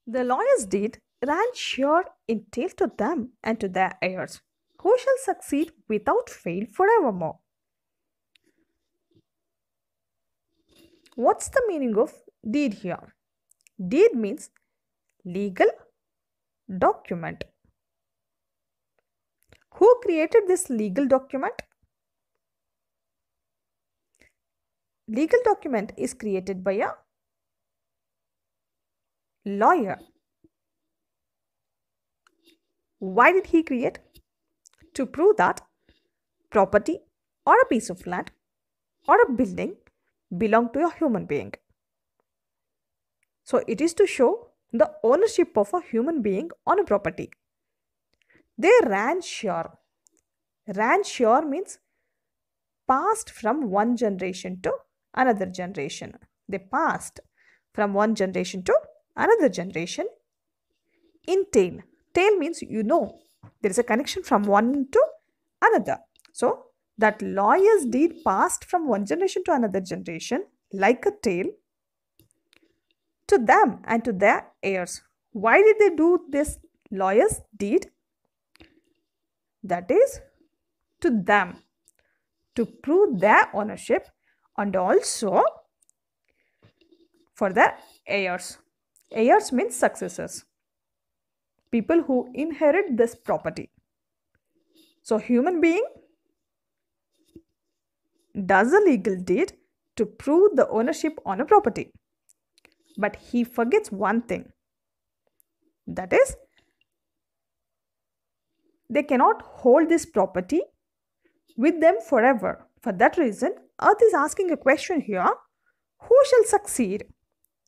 The lawyer's deed ran sure in tale to them and to their heirs, who shall succeed without fail forevermore. What's the meaning of deed here? Deed means legal document. Who created this legal document? Legal document is created by a lawyer. Why did he create? To prove that property or a piece of land or a building belong to a human being. So it is to show the ownership of a human being on a property. They ran sure. Ran sure means passed from one generation to another generation. They passed from one generation to another generation in tale. Tale means there is a connection from one to another. So that lawyer's deed passed from one generation to another generation like a tale to them and to their heirs. Why did they do this lawyer's deed? That is to them, to prove their ownership and also for their heirs. Heirs means successors, people who inherit this property. So human being does a legal deed to prove the ownership on a property. But he forgets one thing. That is, they cannot hold this property with them forever. For that reason, Earth is asking a question here. Who shall succeed?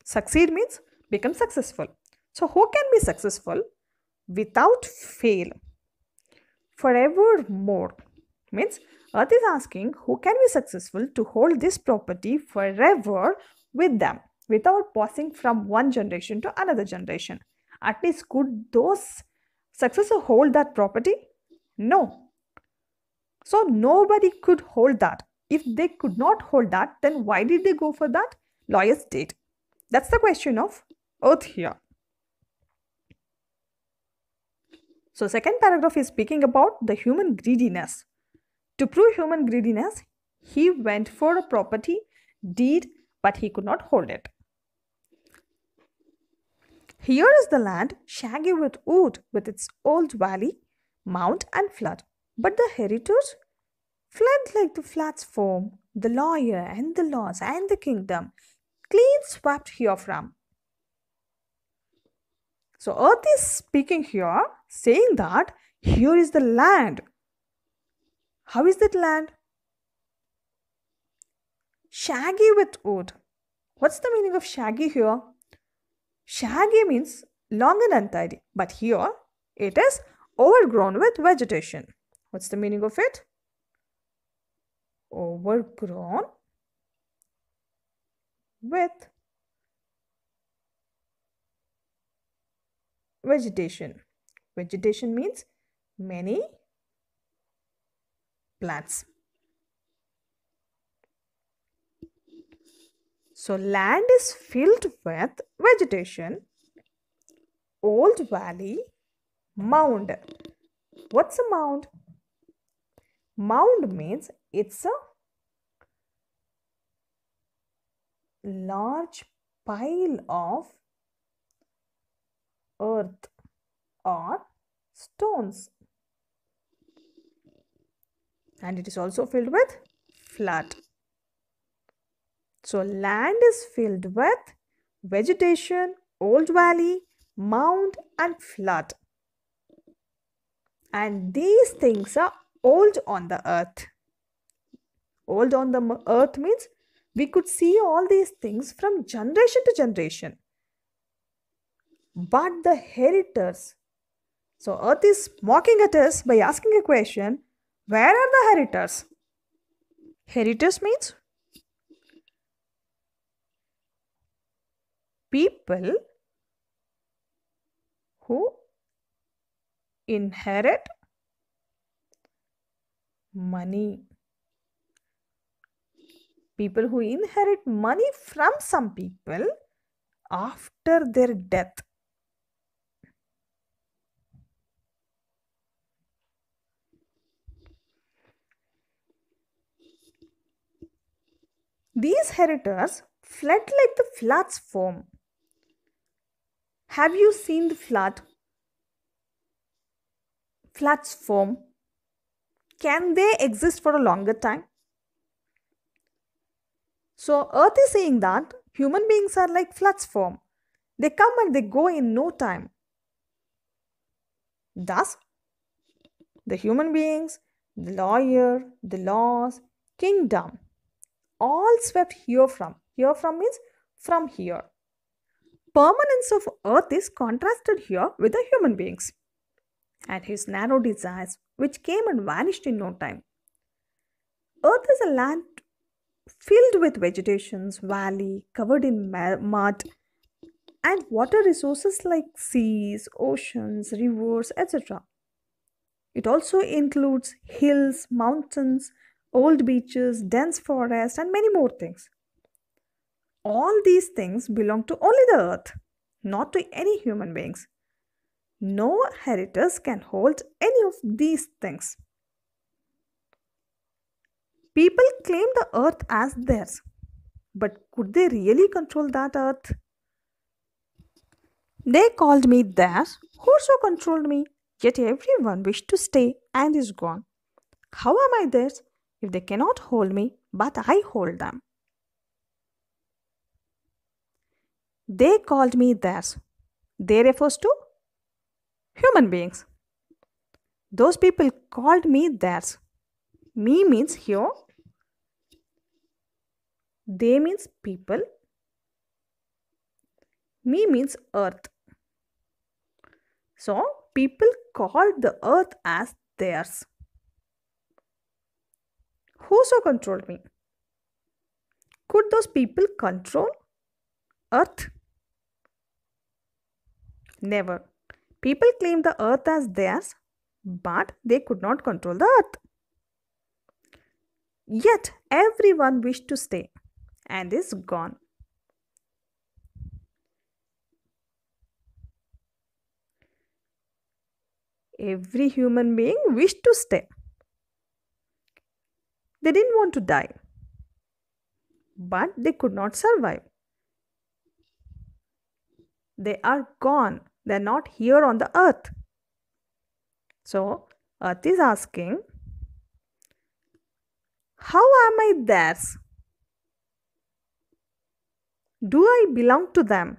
Succeed means become successful. So who can be successful without fail? Forevermore means Earth is asking who can be successful to hold this property forever with them without passing from one generation to another generation. At least could those successors hold that property? No. So nobody could hold that. If they could not hold that, then why did they go for that lawyer's deed? That's the question of Earth here. So second paragraph is speaking about the human greediness. To prove human greediness, he went for a property deed, but he could not hold it. Here is the land shaggy with wood, with its old valley, mound and flood. But the heritage fled like the floods foam, the lawyer and the laws and the kingdom, clean swept herefrom. So Earth is speaking here, saying that here is the land. How is that land? Shaggy with wood. What's the meaning of shaggy here? Shaggy means long and untidy, but here it is overgrown with vegetation. What's the meaning of it? Overgrown with vegetation. Vegetation means many plants. So land is filled with vegetation, old valley, mound. What's a mound? Mound means it's a large pile of earth or stones. And it is also filled with flood. So land is filled with vegetation, old valley, mound and flood. And these things are old on the earth. Old on the earth means we could see all these things from generation to generation. But the heritors, so earth is mocking at us by asking a question, where are the heritors? Heritors means people who inherit money. People who inherit money from some people after their death. These heritors fled like the flood's foam. Have you seen the flood's foam? Can they exist for a longer time? So Earth is saying that human beings are like flood's foam. They come and they go in no time. Thus, the human beings, the lawyer, the laws, kingdom, all swept here from. Here from means from here. Permanence of Earth is contrasted here with the human beings and his narrow desires, which came and vanished in no time. Earth is a land filled with vegetations, valley covered in mud, and water resources like seas, oceans, rivers, etc. It also includes hills, mountains, old beaches, dense forests, and many more things. All these things belong to only the earth, not to any human beings. No heritors can hold any of these things. People claim the earth as theirs, but could they really control that earth? They called me theirs. Whoso controlled me? Yet everyone wished to stay and is gone. How am I theirs if they cannot hold me, but I hold them? They called me theirs. They refers to human beings. Those people called me theirs. Me means here. They means people. Me means earth. So, people called the earth as theirs. Whoso controlled me? Could those people control earth? Never. People claim the earth as theirs, but they could not control the earth. Yet everyone wished to stay and is gone. Every human being wished to stay. They didn't want to die, but they could not survive. They are gone. They are not here on the earth. So, earth is asking, how am I theirs? Do I belong to them?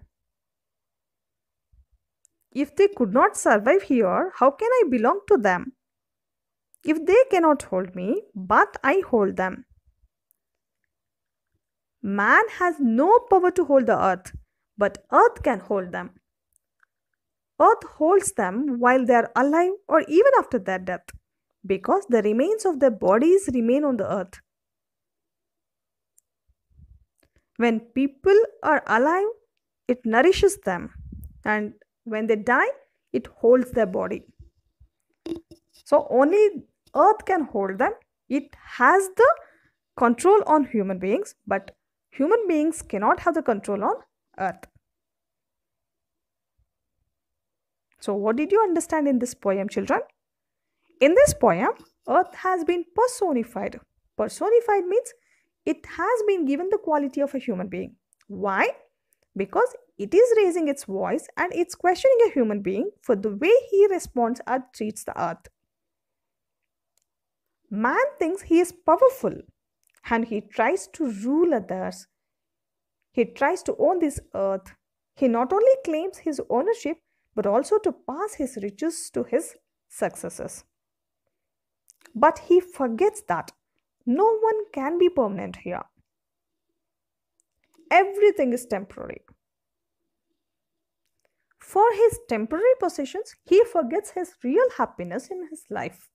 If they could not survive here, how can I belong to them? If they cannot hold me, but I hold them. Man has no power to hold the earth, but earth can hold them. Earth holds them while they are alive or even after their death, because the remains of their bodies remain on the earth. When people are alive, it nourishes them, and when they die, it holds their body. So only earth can hold them. It has the control on human beings, but human beings cannot have the control on earth. So what did you understand in this poem, children? In this poem, earth has been personified. Personified means it has been given the quality of a human being. Why? Because it is raising its voice and it's questioning a human being for the way he responds or treats the earth. Man thinks he is powerful and he tries to rule others. He tries to own this earth. He not only claims his ownership but also to pass his riches to his successors. But he forgets that no one can be permanent here. Everything is temporary. For his temporary possessions, he forgets his real happiness in his life.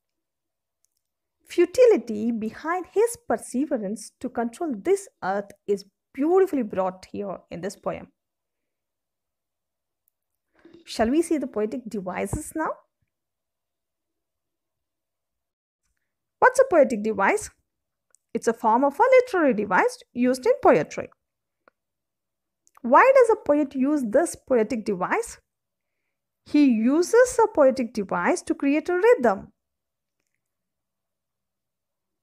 Futility behind his perseverance to control this earth is beautifully brought here in this poem. Shall we see the poetic devices now? What's a poetic device? It's a form of a literary device used in poetry. Why does a poet use this poetic device? He uses a poetic device to create a rhythm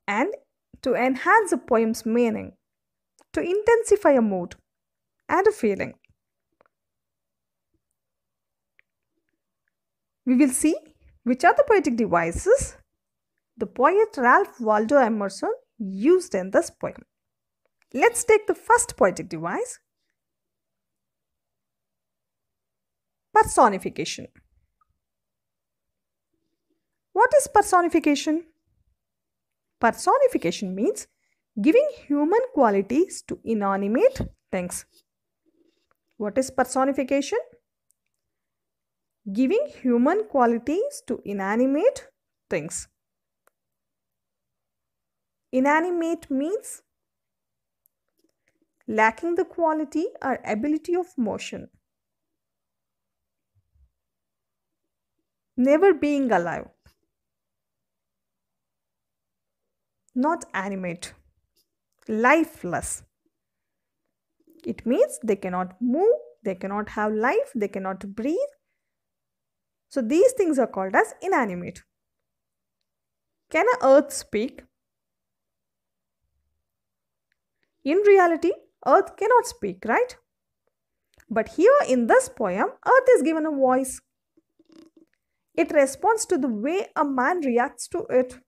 and to enhance a poem's meaning. to intensify a mood and a feeling. We will see which are the poetic devices the poet Ralph Waldo Emerson used in this poem. Let's take the first poetic device, personification. What is personification? Personification means giving human qualities to inanimate things. What is personification? Giving human qualities to inanimate things. Inanimate means lacking the quality or ability of motion, never being alive, not animate, lifeless. It means they cannot move, they cannot have life, they cannot breathe. So these things are called as inanimate. Can an earth speak? In reality, earth cannot speak, right? But here in this poem, earth is given a voice. It responds to the way a man reacts to it.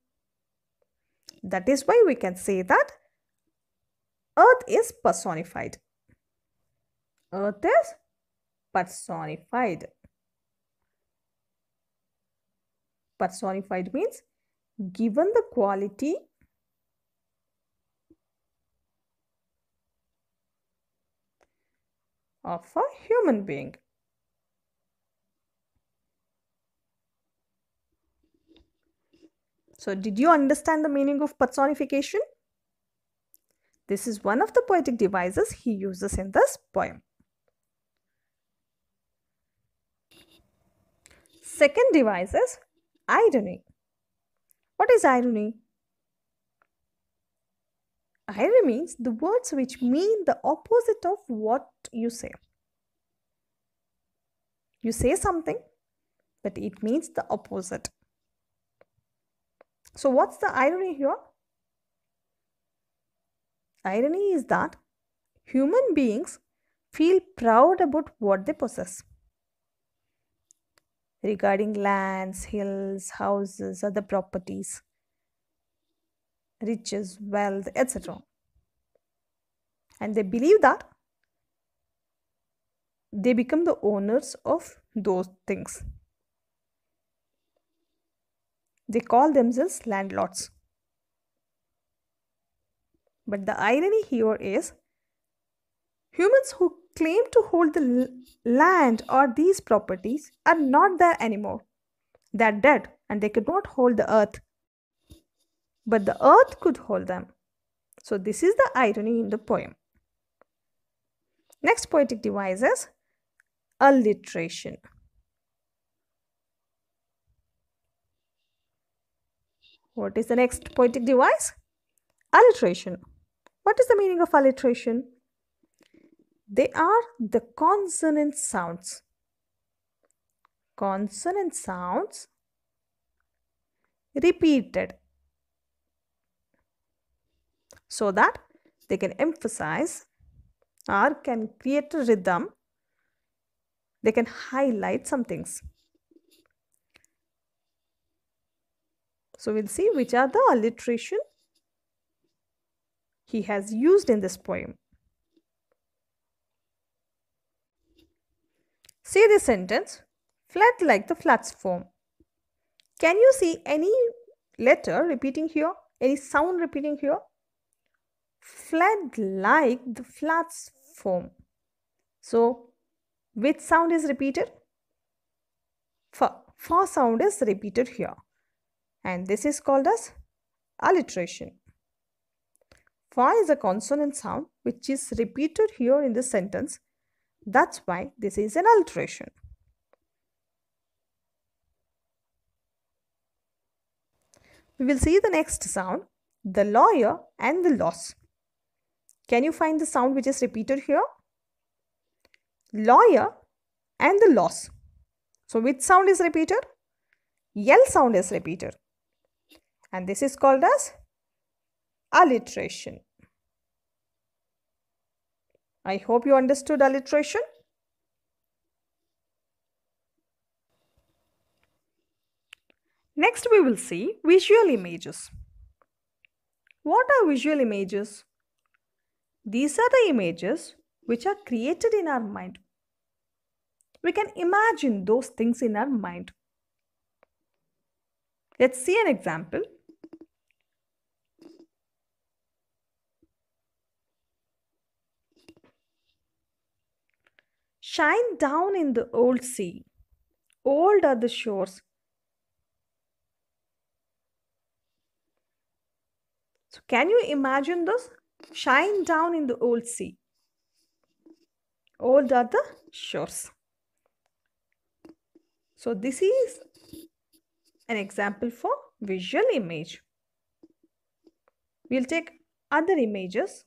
That is why we can say that earth is personified. Earth is personified. Personified means given the quality of a human being. So, did you understand the meaning of personification? This is one of the poetic devices he uses in this poem. Second device is irony. What is irony? Irony means the words which mean the opposite of what you say. You say something, but it means the opposite. So what's the irony here? Irony is that human beings feel proud about what they possess. Regarding lands, hills, houses, other properties, riches, wealth, etc. And they believe that they become the owners of those things. They call themselves landlords. But the irony here is humans who claim to hold the land or these properties are not there anymore. They are dead and they could not hold the earth. But the earth could hold them. So this is the irony in the poem. Next poetic device is alliteration. What is the next poetic device? Alliteration. What is the meaning of alliteration? They are the consonant sounds. Consonant sounds repeated so that they can emphasize or can create a rhythm. They can highlight some things. So we'll see which are the alliteration he has used in this poem. See this sentence, flat like the flats form. Can you see any letter repeating here? Any sound repeating here? Flat like the flats form. So, which sound is repeated? Fa sound is repeated here. And this is called as alliteration. Fa is a consonant sound which is repeated here in this sentence. That's why this is an alliteration. We will see the next sound, the lawyer and the loss. Can you find the sound which is repeated here? Lawyer and the loss. So which sound is repeated? L sound is repeated. And this is called as alliteration. I hope you understood alliteration. Next, we will see visual images. What are visual images? These are the images which are created in our mind. We can imagine those things in our mind. Let's see an example. Shine down in the old sea. Old are the shores. So can you imagine this? Shine down in the old sea. Old are the shores. So this is an example for visual image. We'll take other images.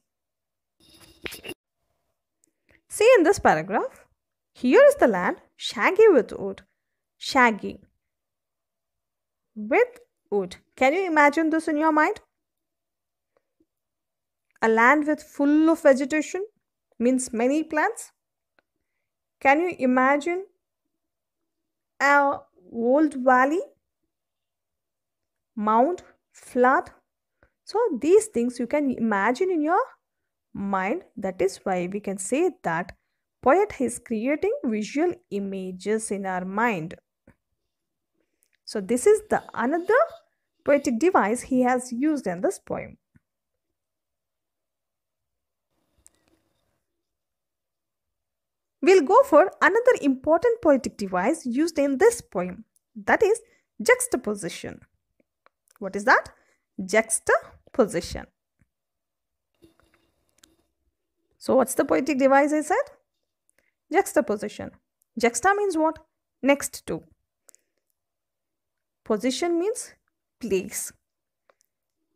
See in this paragraph, here is the land shaggy with wood. Shaggy with wood. Can you imagine this in your mind? A land with full of vegetation means many plants. Can you imagine an old valley, mound, flood? So these things you can imagine in your mind. That is why we can say that poet is creating visual images in our mind. So this is the another poetic device he has used in this poem. We'll go for another important poetic device used in this poem, that is juxtaposition. What is that? Juxtaposition. So what's the poetic device I said? Juxtaposition. Juxta means what? Next to. Position means place.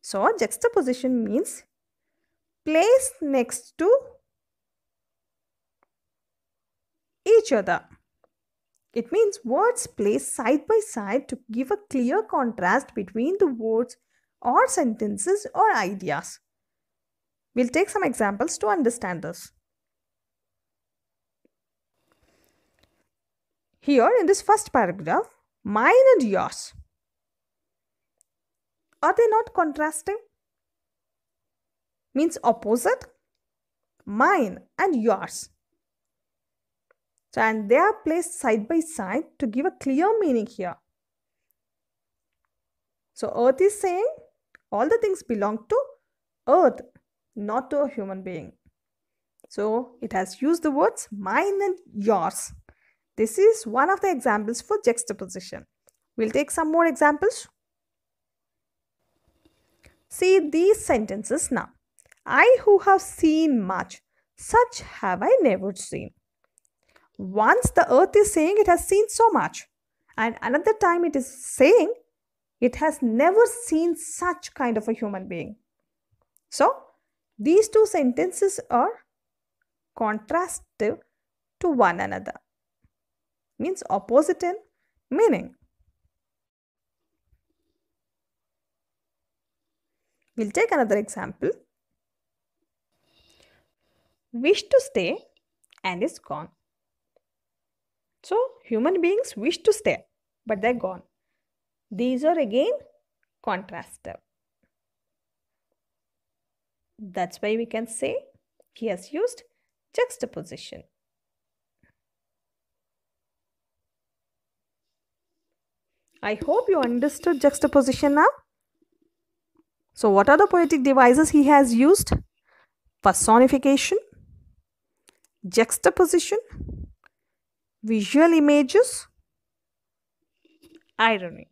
So juxtaposition means place next to each other. It means words placed side by side to give a clear contrast between the words or sentences or ideas. We'll take some examples to understand this. Here in this first paragraph, mine and yours. Are they not contrasting? Means opposite. Mine and yours. So, and they are placed side by side to give a clear meaning here. So earth is saying all the things belong to earth, not to a human being. So it has used the words mine and yours. This is one of the examples for juxtaposition. We'll take some more examples. See these sentences now. I who have seen much, such have I never seen. Once the earth is saying it has seen so much, and another time it is saying it has never seen such kind of a human being. So these two sentences are contrastive to one another, means opposite in meaning. We'll take another example. Wish to stay and is gone. So human beings wish to stay, but they're gone. These are again contrastive. That's why we can say he has used juxtaposition. I hope you understood juxtaposition now. So what are the poetic devices he has used? Personification, juxtaposition, visual images, irony.